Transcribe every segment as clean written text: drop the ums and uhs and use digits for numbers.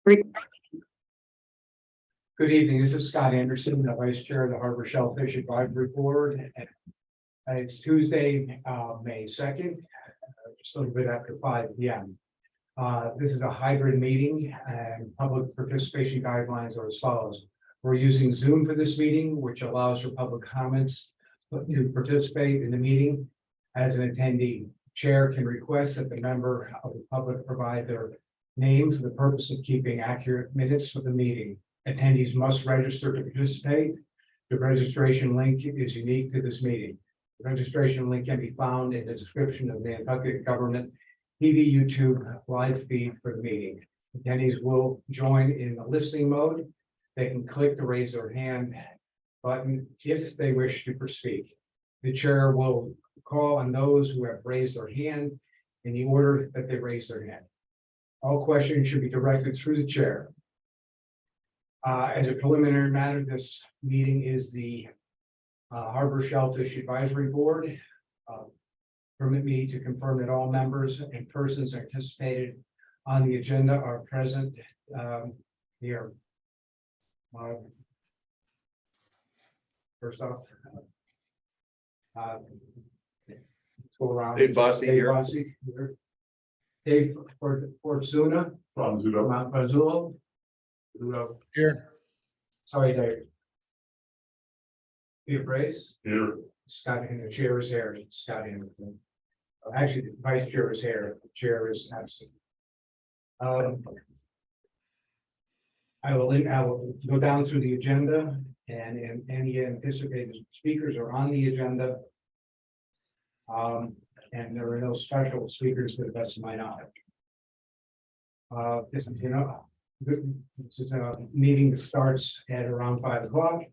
Good evening. This is Scott Anderson, the Vice Chair of the Harbor Shellfish Advisory Board. And it's Tuesday, May 2nd, just a little bit after 5 p.m. This is a hybrid meeting and public participation guidelines are as follows. We're using Zoom for this meeting, which allows for public comments to participate in the meeting. As an attendee, Chair can request that the member of the public provide their name for the purpose of keeping accurate minutes for the meeting. Attendees must register to participate. The registration link is unique to this meeting. The registration link can be found in the description of the Nantucket Government TV YouTube live feed for the meeting. Attendees will join in the listening mode. They can click the raise their hand button if they wish to speak. The chair will call on those who have raised their hand in the order that they raise their hand. All questions should be directed through the chair. As a preliminary matter, this meeting is the Harbor Shellfish Advisory Board. Permit me to confirm that all members and persons anticipated on the agenda are present here. First off, let's go around. Dave Bossy here. Bossy here. Dave Fortuna From Zudo. Mount Brazulo. Here. Sorry, Dave. Peter Brace, Here. Scott, and the chair is here. Scott Hamilton. Actually, the vice chair is here. The chair is absent. I will go down through the agenda, and any anticipated speakers are on the agenda. And there are no special speakers to the best of my knowledge. This is, this is a meeting that starts at around 5 o'clock.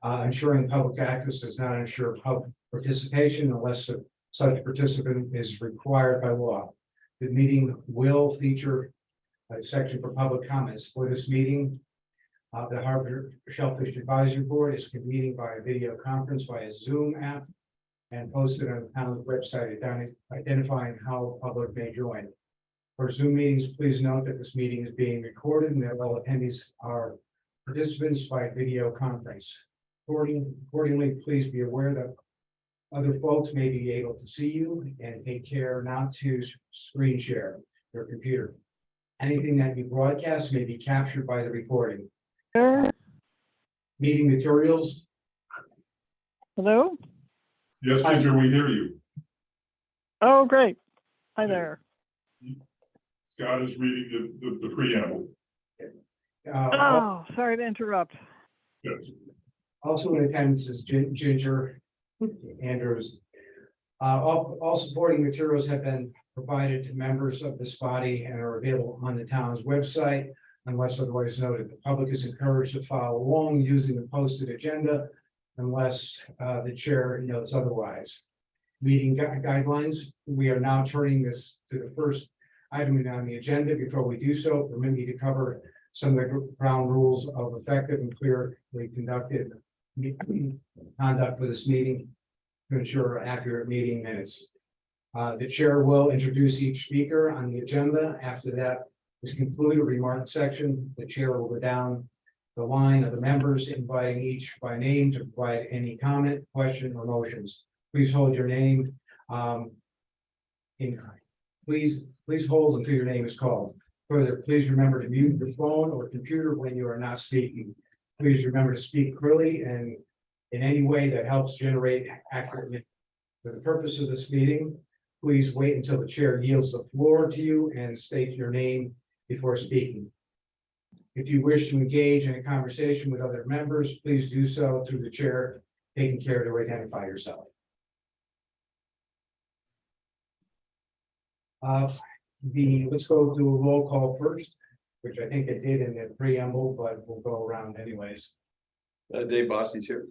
Ensuring public access does not ensure public participation unless such participant is required by law. The meeting will feature a section for public comments. For this meeting, the Harbor Shellfish Advisory Board is convening by a video conference via Zoom app and posted on the town's website identifying how public may join. For Zoom meetings, please note that this meeting is being recorded and that all attendees are participants by video conference. Accordingly, please be aware that other folks may be able to see you and take care not to screen share your computer. Anything that you broadcast may be captured by the recording. Meeting materials. Hello? Yes, Ginger, we hear you. Oh, great. Hi there. Scott is reading the preamble. Oh, sorry to interrupt. Yes. Also in attendance is Ginger Andrews. All supporting materials have been provided to members of this body and are available on the town's website. Unless otherwise noted, the public is encouraged to follow along using the posted agenda unless the chair notes otherwise. Meeting guidelines. We are now turning this to the first item on the agenda. Before we do so, permit me to cover some of the ground rules of effective and clearly conducted conduct for this meeting to ensure accurate meeting minutes. The chair will introduce each speaker on the agenda. After that is concluded, remark section, the chair will go down the line of the members, inviting each by name to provide any comment, question, or motions. Please hold your name. Please hold until your name is called. Further, please remember to mute your phone or computer when you are not speaking. Please remember to speak clearly and in any way that helps generate accurate minutes. For the purpose of this meeting, please wait until the chair yields the floor to you and state your name before speaking. If you wish to engage in a conversation with other members, please do so through the chair taking care to identify yourself. Let's go to a roll call first, which I think it did in the preamble, but we'll go around anyways. Dave Bossy's here.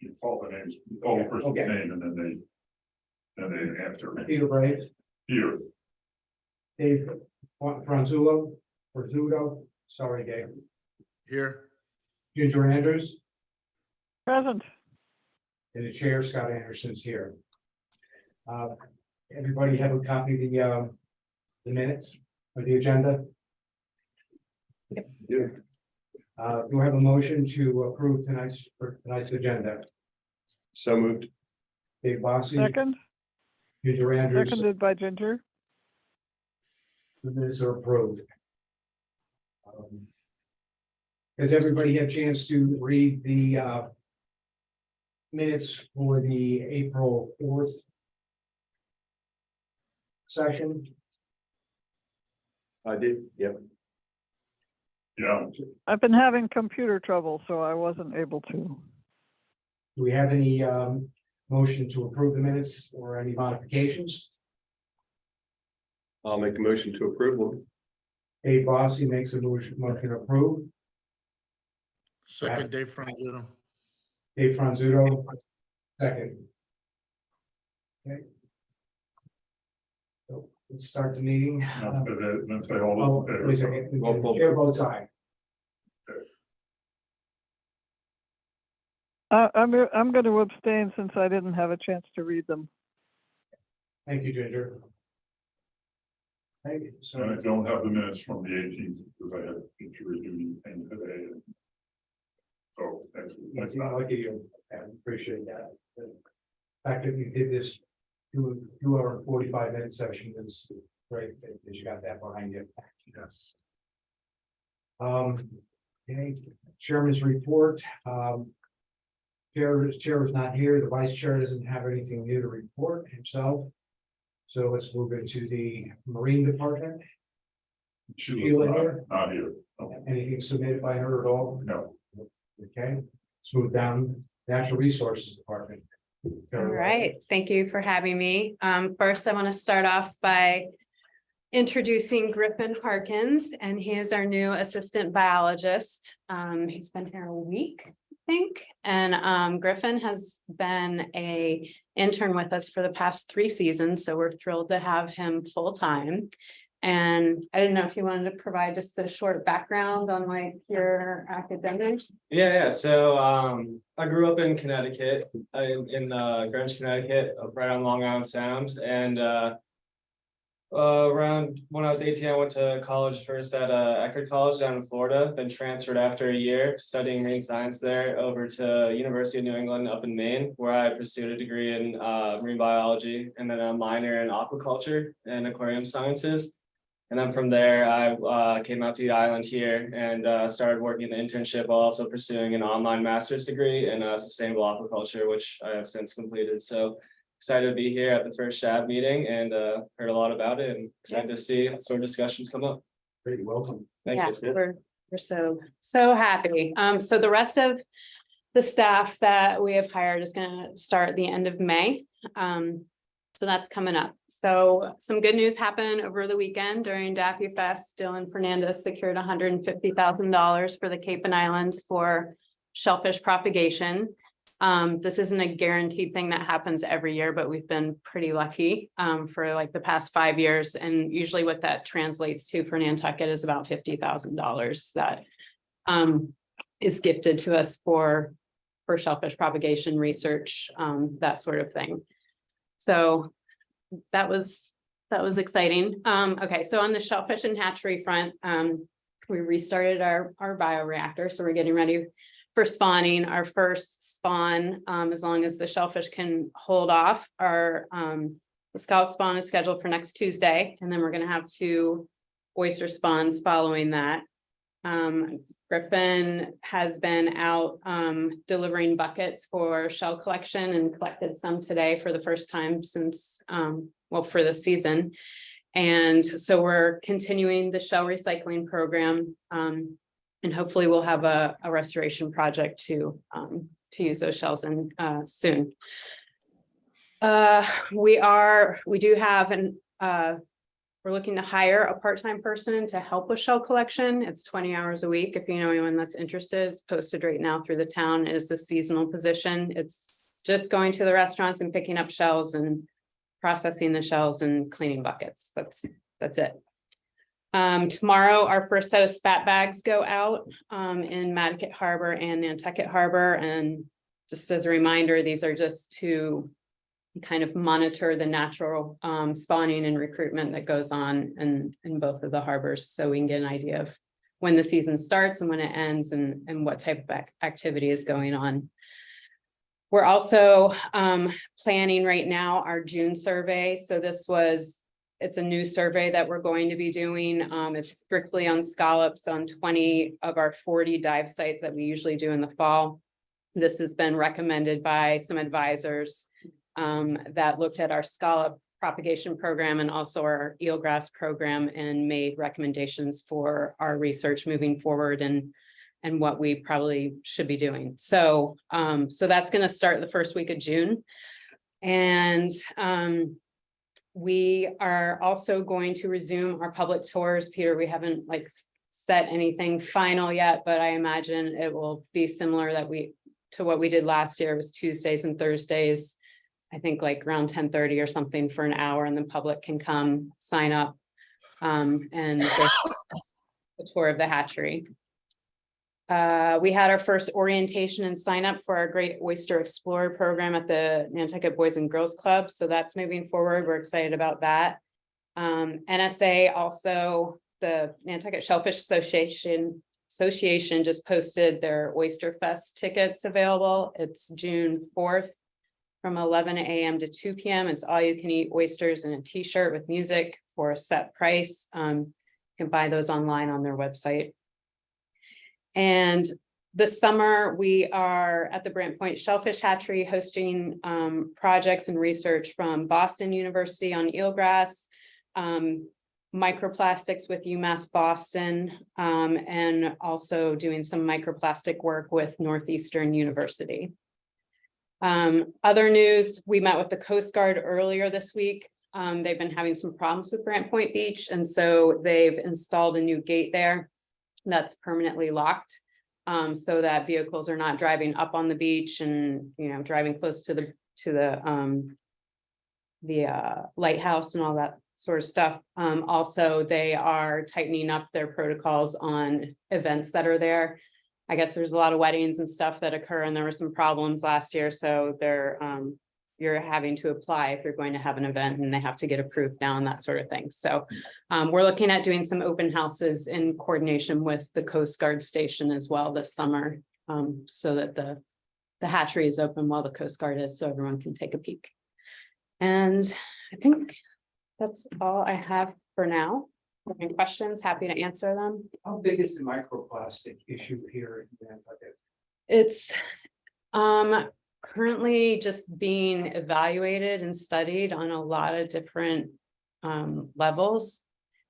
You call the names, you call the person's Okay. name, and then they answer. Peter Braves, Here. Dave Franzulo, or Zudo, sorry, Dave. Here. Ginger Andrews, Present. and the chair, Scott Anderson's here. Everybody have a copy of the minutes or the agenda? you. Do I have a motion to approve tonight's agenda? So moved. Dave Bossy, Second, Ginger Andrews, seconded by Ginger. the minutes are approved. Has everybody had a chance to read the minutes for the April 4th session? I did, yep. Yeah, I've been having computer trouble, so I wasn't able to. Do we have any motion to approve the minutes or any modifications? I'll make a motion to approve them. Dave Bossy makes a motion to approve. second Dave Franzuto. Dave Franzuto, second. Okay. So let's start the meeting. Let's say all Oh, those in wait a favor. second. Roll call. Chair votes aye. I'm going to abstain since I didn't have a chance to read them. Thank you, Ginger. Okay, And so I don't have the minutes from the 18th because I had jury duty thing today. So that's not. lucky you. I appreciate that. The fact that you did this 2 hour and 45 minute session is great that you got that behind you. Yes. Okay, chairman's report. Chair is not here. The vice chair doesn't have anything new to report himself. So let's move into the Marine Department. Sheila Sheila's here? not here. No. Anything submitted by her at all? No. Okay, let's move down Natural Resources Department. All right, thank you for having me. First, I want to start off by introducing Griffin Harkins, and he is our new assistant biologist. He's been here a week, I think, and Griffin has been a intern with us for the past 3 seasons, so we're thrilled to have him full-time. And I didn't know if you wanted to provide just a short background on like your academics. Yeah. So I grew up in Connecticut, in Greenwich, Connecticut, right on Long Island Sound, and around when I was 18, I went to college first at Eckerd College down in Florida, then transferred after a year studying marine science there over to University of New England up in Maine, where I pursued a degree in marine biology and then a minor in aquaculture and aquarium sciences. And then from there, I came out to the island here and started working the internship while also pursuing an online master's degree in sustainable aquaculture, which I have since completed. So excited to be here at the first SHAB meeting and heard a lot about it and excited to see sort of discussions come up. Great, welcome. Yeah, Thank you. we're so happy. So the rest of the staff that we have hired is gonna start at the end of May. So that's coming up. So some good news happened over the weekend during Daffy Fest. Dylan Fernandez secured $150,000 for the Cape and Islands for shellfish propagation. This isn't a guaranteed thing that happens every year, but we've been pretty lucky for like the past 5 years. And usually what that translates to for Nantucket is about $50,000 that is gifted to us for shellfish propagation research, that sort of thing. So that was exciting. Okay, so on the shellfish and hatchery front, we restarted our bioreactor, so we're getting ready for spawning our first spawn. As long as the shellfish can hold off, our the scallop spawn is scheduled for next Tuesday, and then we're going to have 2 oyster spawns following that. Griffin has been out delivering buckets for shell collection and collected some today for the first time since, well, for the season. And so we're continuing the shell recycling program. And hopefully we'll have a restoration project to use those shells in soon. We do have we're looking to hire a part-time person to help with shell collection. It's 20 hours a week. If you know anyone that's interested, it's posted right now through the town. It is a seasonal position. It's just going to the restaurants and picking up shells and processing the shells and cleaning buckets. That's it. Tomorrow, our first set of spat bags go out in Madcat Harbor and Nantucket Harbor. And just as a reminder, these are just to kind of monitor the natural spawning and recruitment that goes on in both of the harbors, so we can get an idea of when the season starts and when it ends and what type of activity is going on. We're also planning right now our June survey. So it's a new survey that we're going to be doing. It's strictly on scallops on 20 of our 40 dive sites that we usually do in the fall. This has been recommended by some advisors that looked at our scallop propagation program and also our eelgrass program and made recommendations for our research moving forward and what we probably should be doing. So that's going to start the first week of June. And we are also going to resume our public tours. Peter, we haven't like set anything final yet, but I imagine it will be similar to what we did last year. It was Tuesdays and Thursdays. I think like around 10:30 or something for an hour, and the public can come sign up and go a tour of the hatchery. We had our first orientation and sign up for our Great Oyster Explorer program at the Nantucket Boys and Girls Club. So that's moving forward. We're excited about that. NSA also, the Nantucket Shellfish Association just posted their Oyster Fest tickets available. It's June 4th. From 11 a.m. to 2 p.m. It's all you can eat oysters and a t-shirt with music for a set price. You can buy those online on their website. And this summer, we are at the Brant Point Shellfish Hatchery hosting projects and research from Boston University on eelgrass, microplastics with UMass Boston, and also doing some microplastic work with Northeastern University. Other news, we met with the Coast Guard earlier this week. They've been having some problems with Brant Point Beach, and so they've installed a new gate there that's permanently locked, so that vehicles are not driving up on the beach and, you know, driving close to the lighthouse and all that sort of stuff. Also, they are tightening up their protocols on events that are there. I guess there's a lot of weddings and stuff that occur, and there were some problems last year. So you're having to apply if you're going to have an event, and they have to get approved now and that sort of thing. So we're looking at doing some open houses in coordination with the Coast Guard station as well this summer, so that the hatchery is open while the Coast Guard is, so everyone can take a peek. And I think that's all I have for now. Any questions? Happy to answer them. How big is the microplastic issue here in Nantucket? It's currently just being evaluated and studied on a lot of different levels.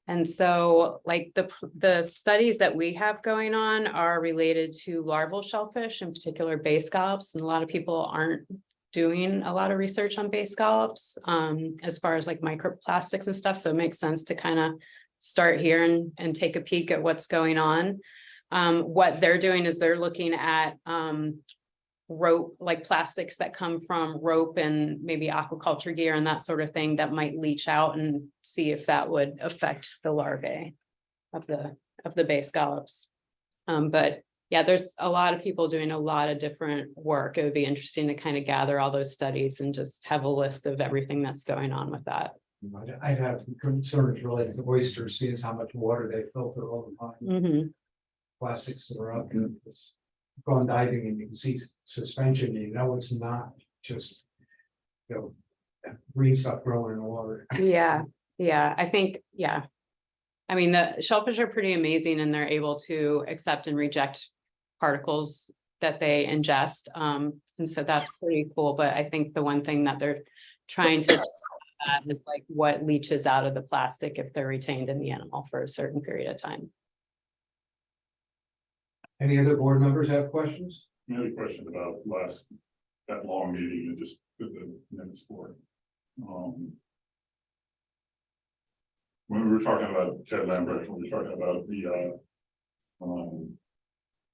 And so like the studies that we have going on are related to larval shellfish, in particular bay scallops, and a lot of people aren't doing a lot of research on bay scallops as far as like microplastics and stuff. So it makes sense to kind of start here and take a peek at what's going on. What they're doing is they're looking at rope, like plastics that come from rope and maybe aquaculture gear and that sort of thing that might leach out, and see if that would affect the larvae of the bay scallops. But yeah, there's a lot of people doing a lot of different work. It would be interesting to kind of gather all those studies and just have a list of everything that's going on with that. I'd have concerns related to oysters, seeing how much water they filter all the time. Mm-hmm. Plastics that are up, and it's gone diving and you can see suspension, you know, it's not just, you know, green stuff growing in the water. Yeah, I think, yeah. I mean, the shellfish are pretty amazing, and they're able to accept and reject particles that they ingest. And so that's pretty cool. But I think the one thing that they're trying to is like what leaches out of the plastic if they're retained in the animal for a certain period of time. Any other board members have questions? I had a question about that long meeting and just put the minutes for it. When we were talking about Ted Lambert, when we were talking about the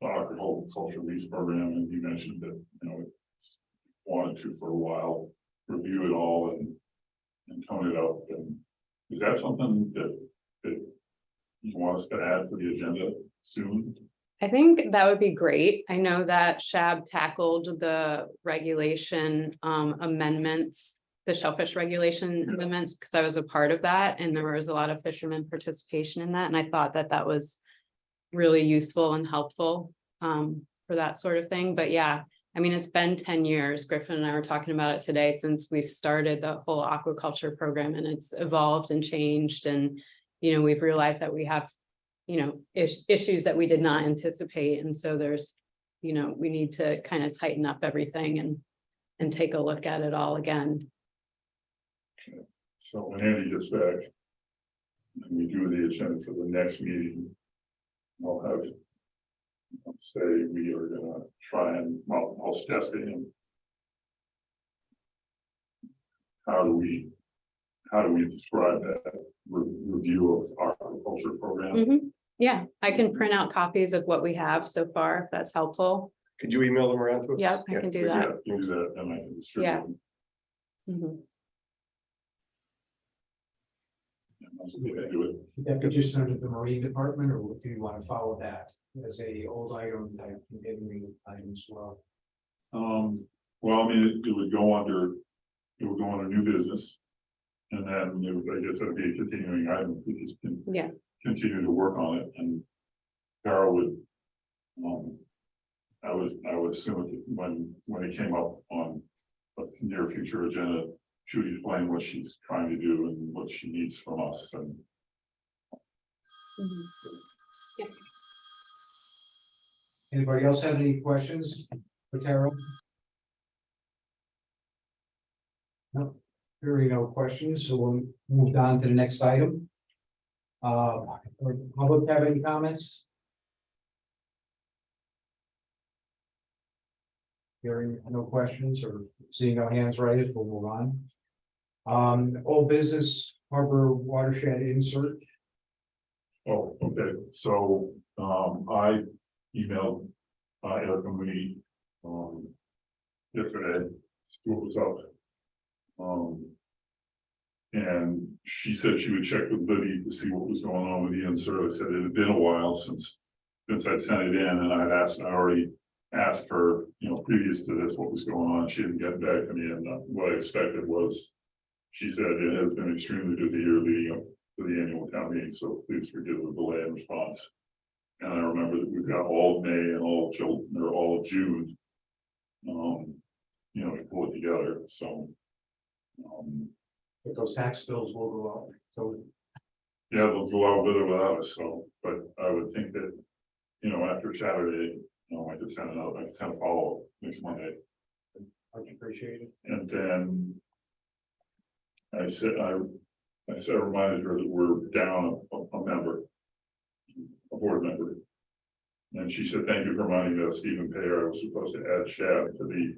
aquaculture lease program, and you mentioned that, you know, it's wanted to for a while review it all and tone it up. And is that something that you want us to add to the agenda soon? I think that would be great. I know that SHAB tackled the regulation amendments, the shellfish regulation amendments, because I was a part of that, and there was a lot of fishermen participation in that. And I thought that that was really useful and helpful for that sort of thing. But yeah, I mean, it's been 10 years. Griffin and I were talking about it today since we started the whole aquaculture program, and it's evolved and changed. And, we've realized that we have, issues that we did not anticipate. And so there's, we need to kind of tighten up everything and take a look at it all again. So when Andy gets back, and we do the agenda for the next meeting, I'll have, say we are gonna try and, well, I'll suggest to him. How do we describe that review of our agriculture program? Mhm. Yeah, I can print out copies of what we have so far, if that's helpful. Could you email them around to us? Yep, I can do Yeah, that. you do that, and I can distribute Yeah. them. Mhm. And that's the way I do it. Would that be just under the marine department, or do you want to follow that as a old item, like continuing item as well? Well, I mean, it would go under new business. And then it would, I guess that'd be a continuing item, we just can Yeah, continue to work on it, and Carol would. I would assume that when it came up on a near future agenda, she would explain what she's trying to do and what she needs from us, and Mhm. Anybody else have any questions for Carol? No, hearing no questions, so we'll move on to the next item. Public have any comments? Hearing no questions or seeing no hands raised, we'll move on. Old business harbor watershed insert. oh, okay, so, I emailed, Erica Mooney, yesterday, see what was up. And she said she would check with Libby to see what was going on with the insert. I said it had been a while since I'd sent it in, and I already asked her, previous to this, what was going on. She didn't get back to me, and what I expected was, she said it has been extremely busy year leading up to the annual town meeting, so please forgive the delay in response. And I remember that we've got all of May and all of June. To pull it together, so. But those tax bills will go up, so Yeah, they'll go out with it without us, so, but I would think that, after Saturday, I could send a follow-up next Monday. much appreciated. And then I reminded her that we're down a member, a board member. And she said, thank you for reminding me of Stephen Payer. I was supposed to add Chad to the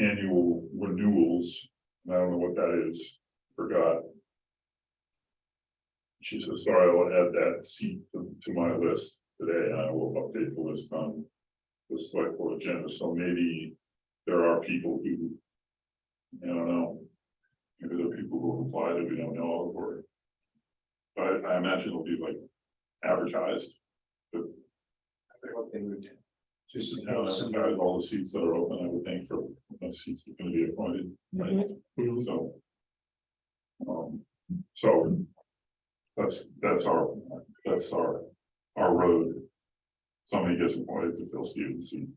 annual renewals. And I don't know what that is, forgot. She says, sorry, I'll add that seat to my list today, and I will update the list on the select board agenda. So maybe there are people who, I don't know, maybe there are people who apply that we don't know of, or, but I imagine it'll be like advertised. But I hope they would just you know, advertise all the seats that are open, I would think, for the seats that are going to be appointed. Right? So, so that's our road. Somebody gets appointed to fill Stevens' seat.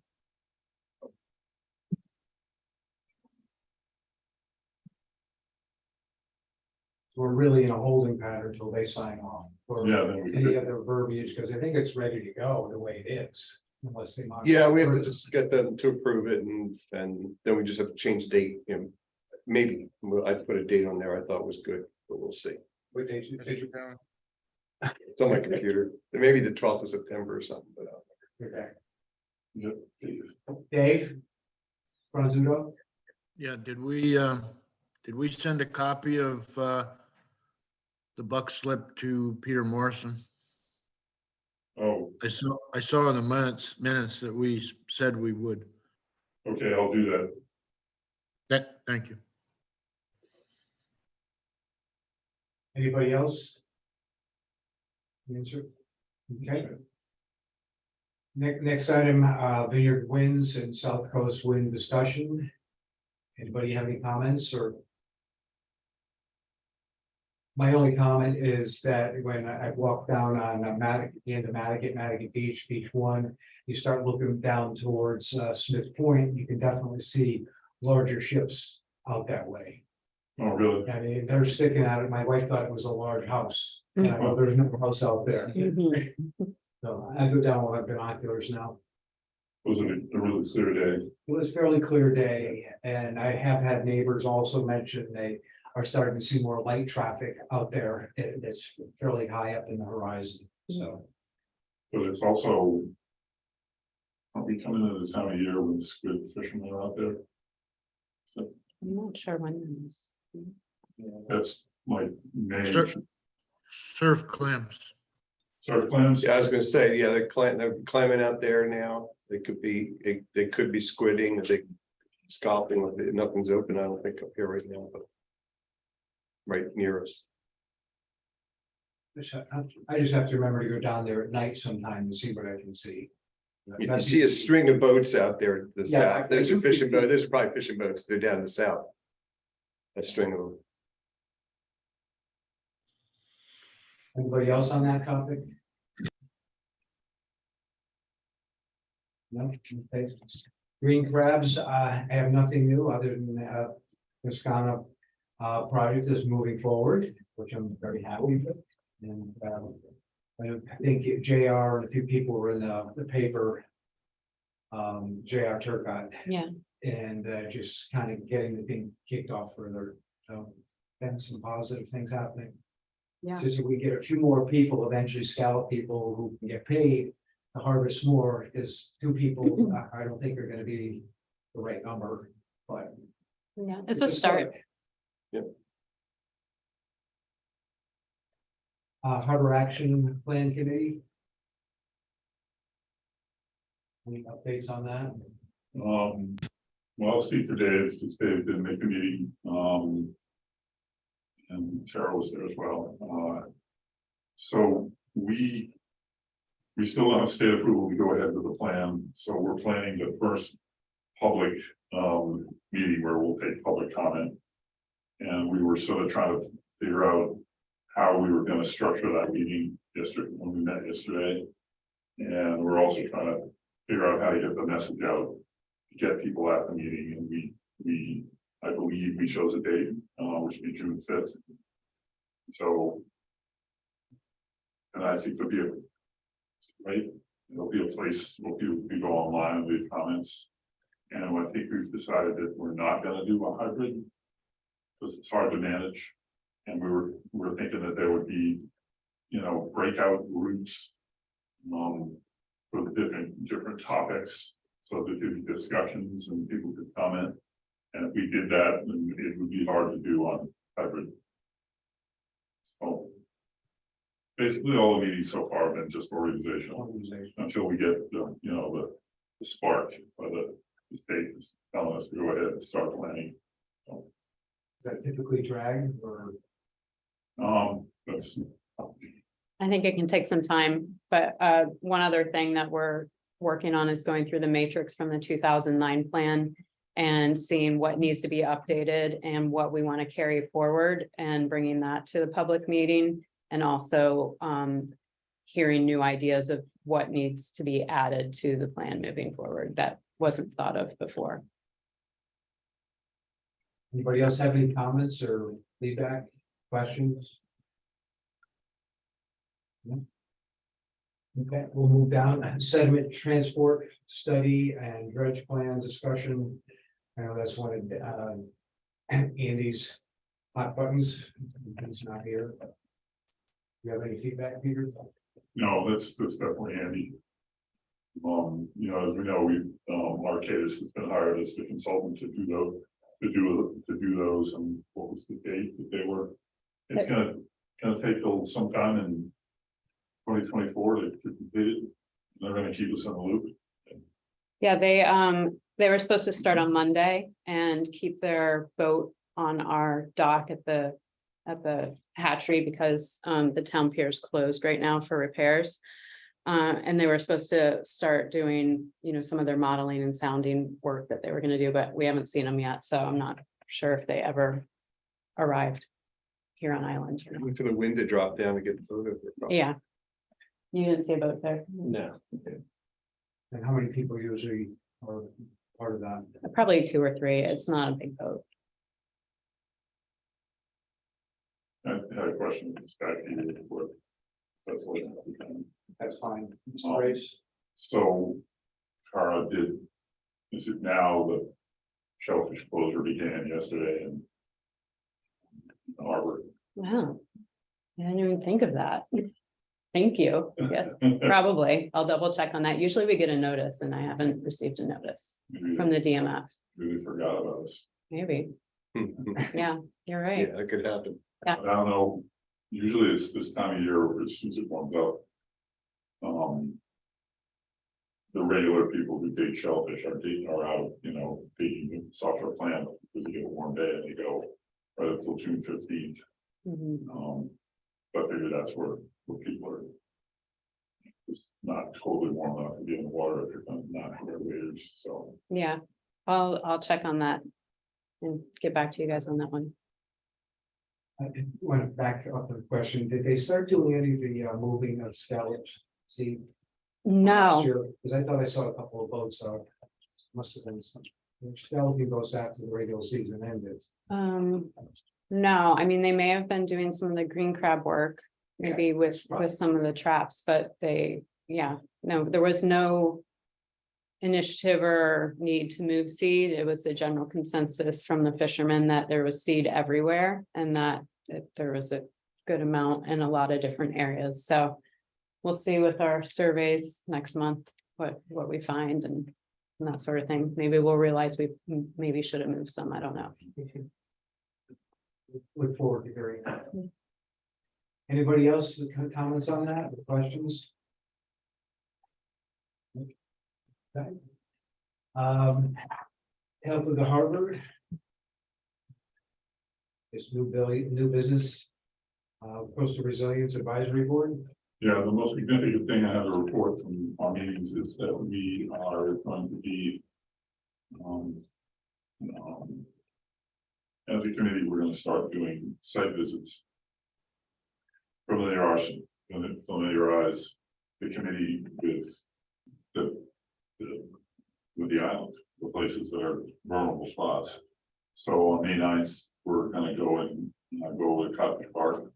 We're really in a holding pattern until they sign off. Or Yeah, then we any could, other verbiage, because I think it's ready to go the way it is, unless they. modify Yeah, we have to it. just get them to approve it and then we just have to change the date, maybe, I put a date on there I thought was good, but we'll see. What date did you? It's on my computer, maybe the 12th of September or something, but. Okay. Dave? Franzudo? Yeah, did we send a copy of the buck slip to Peter Morrison? oh, I saw in the minutes that we said we would. okay, I'll do that. Thank you. Anybody else? Answer? Okay. Next item, Vineyard Winds and South Coast Wind discussion. Anybody have any comments or? My only comment is that when I walked down on the end of Madigan Beach, Beach One, you start looking down towards Smith Point, you can definitely see larger ships out that way. Oh, really? I mean, they're sticking out. My wife thought it was a large house, and I know there's no house out there. Mhm. So I go down with my binoculars now. Was it a really clear day? It was a fairly clear day, and I have had neighbors also mention they are starting to see more light traffic out there. It's fairly high up in the horizon, so. But it's also. Are we coming into the time of year when squid fishermen are out there? So I'm not sure when it is. that's like May, Sure. Surf clams. surf clams? Yeah, I was gonna say, yeah, they're climbing out there now. They could be squidding, they scalping, nothing's open, I don't think up here right now, but. Right near us. I just have to remember to go down there at night sometime to see what I can see. You can see a string of boats out there to the Yeah, south. Those are fishing boats. Those are probably fishing boats. They're down in the south. A string of them. Anybody else on that topic? No, okay. Green crabs, I have nothing new other than the Scana project is moving forward, which I'm very happy with. And I think JR and a few people were in the paper. JR Turcott. Yeah. And just kind of getting the thing kicked off further. So having some positive things happening. Yeah. Just if we get a few more people, eventually scallop people who can get paid to harvest more, because 2 people, I don't think are gonna be the right number, but. Yeah, it's a start. Yep. Harbor Action Plan Committee. Any updates on that? Well, I'll speak for Dave, since Dave didn't make the meeting, and Sarah was there as well, so we still don't have state approval to go ahead with the plan, so we're planning the first public, meeting where we'll take public comment. And we were sort of trying to figure out how we were gonna structure that meeting yesterday, when we met yesterday. And we're also trying to figure out how to get the message out, to get people at the meeting, and I believe we chose a date, which would be June 5th. So. And I think there'll be a place where people can go online and leave comments. And I think we've decided that we're not gonna do a hybrid, because it's hard to manage. And we're thinking that there would be, breakout groups. For the different topics, so there could be discussions and people could comment. And if we did that, then it would be hard to do on hybrid. So. Basically, all the meetings so far have been just organizational, until we get the spark, or the state is telling us to go ahead and start planning. So, Is that typically drag or? that's. I think it can take some time, but one other thing that we're working on is going through the matrix from the 2009 plan and seeing what needs to be updated and what we want to carry forward and bringing that to the public meeting, and also hearing new ideas of what needs to be added to the plan moving forward that wasn't thought of before. Anybody else have any comments or feedback, questions? No? Okay, we'll move down. Sediment transport study and dredge plan discussion. I know that's one of Andy's hot buttons. He's not here. You have any feedback, Peter? No, that's definitely Andy. As we know, Arcadis has been hired as the consultant to do those, and what was the date that they were? It's gonna take till sometime in 2024 to complete it. They're gonna keep us in the loop. Yeah, they were supposed to start on Monday and keep their boat on our dock at the hatchery because the town pier is closed right now for repairs. And they were supposed to start doing, some of their modeling and sounding work that they were gonna do, but we haven't seen them yet, so I'm not sure if they ever arrived. here on island. You know? Wait for the wind to drop down and get the photo. Yeah. You didn't see a boat there? No. And how many people usually are part of that? Probably 2 or 3. It's not a big boat. I had a question, this guy, what, that's what. That's fine. Mr. Um, Grace? So, Cara is it now the shellfish closure began yesterday in the harbor? Wow. I didn't even think of that. Thank you. Yes, probably. I'll double check on that. Usually we get a notice and I haven't received a notice Maybe from the DMF. they forgot about us. Maybe. Yeah, Yeah, you're right. that could happen. I don't know, usually it's this time of year, as soon as it warms up. The regular people who take shellfish are out, taking the software plant because you get a warm day and they go right up till June 15th. Mhm. But maybe that's where people are. It's not totally warm enough to be in the water if you're not regulators, so. Yeah, I'll check on that and get back to you guys on that one. I want to back up the question. Did they start doing any of the moving of scallops? See? No, Because I thought I saw a couple of boats out. Must have been some. Scalloping goes after the regular season ended. no, I mean, they may have been doing some of the green crab work, maybe with some of the traps, but no, there was no initiative or need to move seed. It was the general consensus from the fishermen that there was seed everywhere and that there was a good amount in a lot of different areas. So we'll see with our surveys next month, what we find and that sort of thing. Maybe we'll realize we maybe should have moved some. I don't know. Look forward to hearing that. Anybody else with comments on that, or questions? Okay. Health of the harbor. This new business. Coastal Resilience Advisory Board. Yeah, the most significant thing I have a report from our meetings is that we are going to be. As a committee, we're going to start doing site visits. Familiarize the committee with the island, the places that are vulnerable spots. So on May 9th, we're going to go to Cottage Park.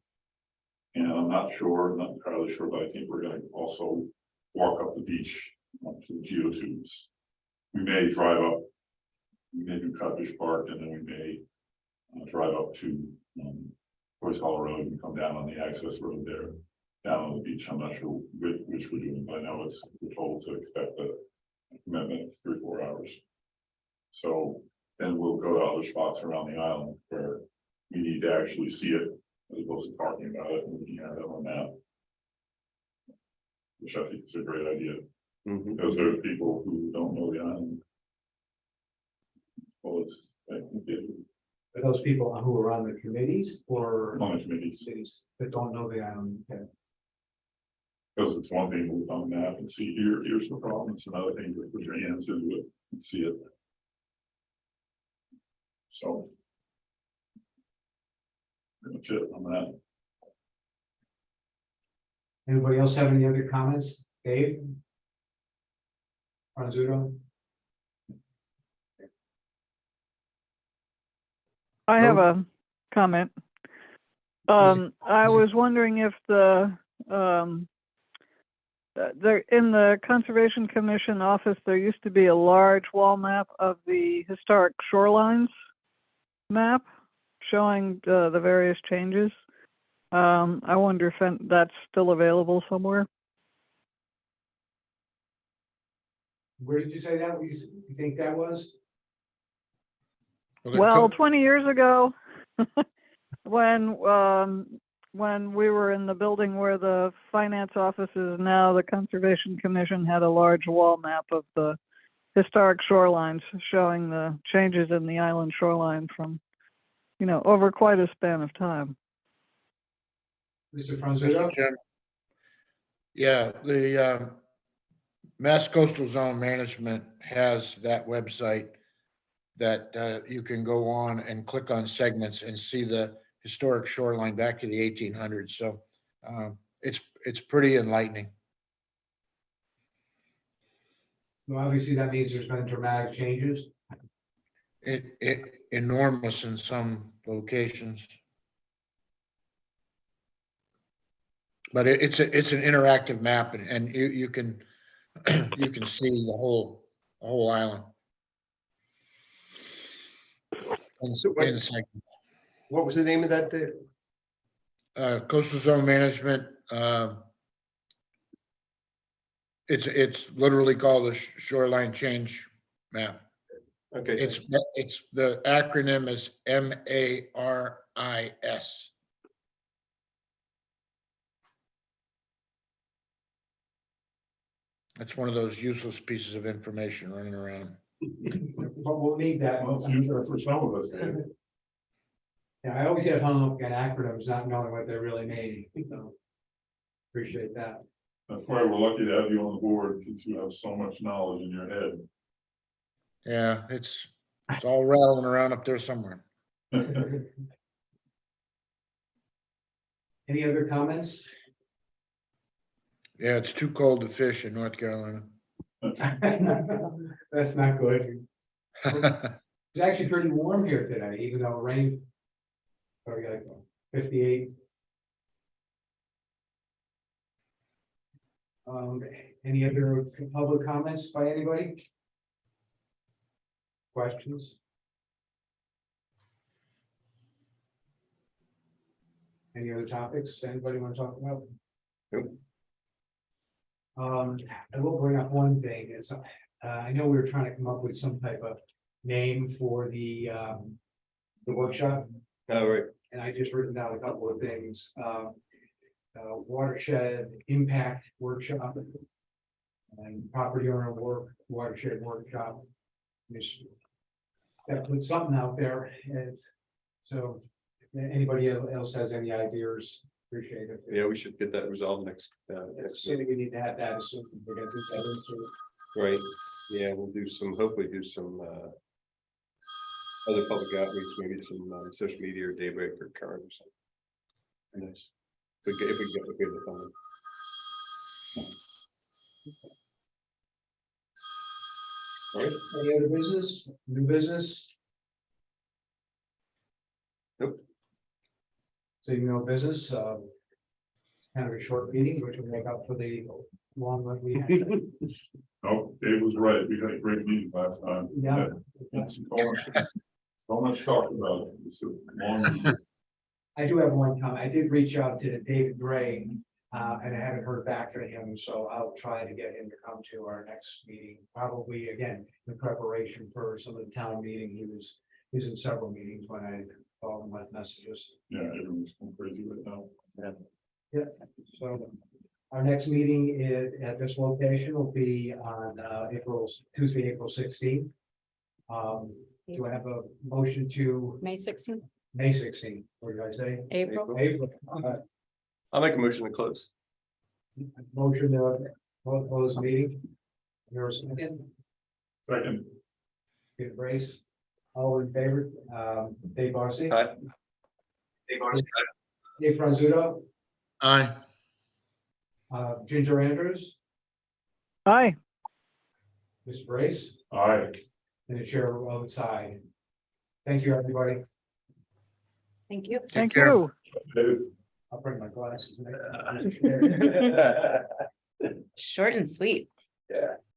And I'm not entirely sure, but I think we're going to also walk up the beach to the geotubes. We may drive up, we may do Cottage Park, and then we may drive up to Boys Hollow Road and come down on the access road there, down on the beach. I'm not sure which we're doing, but I know we're told to expect a commitment of 3 or 4 hours. So then we'll go to other spots around the island where we need to actually see it, as opposed to talking about it and looking at it on a map, which I think is a great idea, because there are people who don't know the island. Well, it's Are those people who are on the committees or on the committees, cities that don't know the island? Okay. because it's one thing to look on the map and see here's the problem. It's another thing to put your hands into it and see it. So. Pretty much it on that. Anybody else have any other comments? Dave? Franzuto? I have Nope. a comment. Is it- I was wondering if in the Conservation Commission office, there used to be a large wall map of the historic shorelines map showing the various changes. I wonder if that's still available somewhere. Where did you say that? You think that was? Well, 20 years ago, when we were in the building where the finance office is now, the Conservation Commission had a large wall map of the historic shorelines showing the changes in the island shoreline from, over quite a span of time. Mr. Franzuto? Mr. Chairman. Yeah, the Mass Coastal Zone Management has that website that you can go on and click on segments and see the historic shoreline back to the 1800s. So it's pretty enlightening. So obviously that means there's been dramatic changes. It enormous in some locations. But it's an interactive map, and you can you can see the whole island. So what- In segments. What was the name of that? Coastal zone management. It's literally called a shoreline change map. Okay. It's the acronym is MARIS. That's one of those useless pieces of information running around. But we'll need that. Well, it's usually for some of us, Dave. Yeah, I always get hung up on acronyms, not knowing what they really mean. So, appreciate that. That's why we're lucky to have you on the board, because you have so much knowledge in your head. Yeah, it's all rattling around up there somewhere. Any other comments? Yeah, it's too cold to fish in North Carolina. That's not good. It's actually pretty warm here today, even though it rained. Sorry, like 58. Any other public comments by anybody? Questions? Any other topics anybody want to talk about? Nope. I will bring up one thing is, I know we were trying to come up with some type of name for the workshop, All right. and I just written down a couple of things. Watershed impact workshop. And property owner work, watershed workshop. That put something out there, and so if anybody else has any ideas, appreciate it. Yeah, we should get that resolved next. So we need to have that as soon as we're gonna do that into. Right. Yeah, we'll do some, hopefully do some other public outreach, maybe some social media or daybreak or current or something. Nice. If we get the funding. All right. Any other business, new business? Nope. So you know, business, it's kind of a short meeting, which will make up for the long one we had. No, Dave was right. We had a great meeting last time. Yeah. So much talk about it. It's a long. I do have one comment. I did reach out to David Gray, and I haven't heard back from him, so I'll try to get him to come to our next meeting. Probably again, in preparation for some of the town meeting. He was in several meetings when I called him with messages. Yeah, everyone's going crazy right now. Yeah, so our next meeting is at this location will be on Tuesday, April 16th. Do I have a motion to May 16th, May 16th? What did I say? April. April. I'll make a motion to close. Motion to close the meeting. There's a second. Second, Good Brace. All in favor? Dave Barcy. Aye. Dave Franzuto. Aye. Ginger Andrews. Aye. Mr. Brace. aye. And the chair votes aye. Thank you, everybody. Thank you. Thank care. you. Dave. I'll bring my glasses. Short and sweet. Yeah.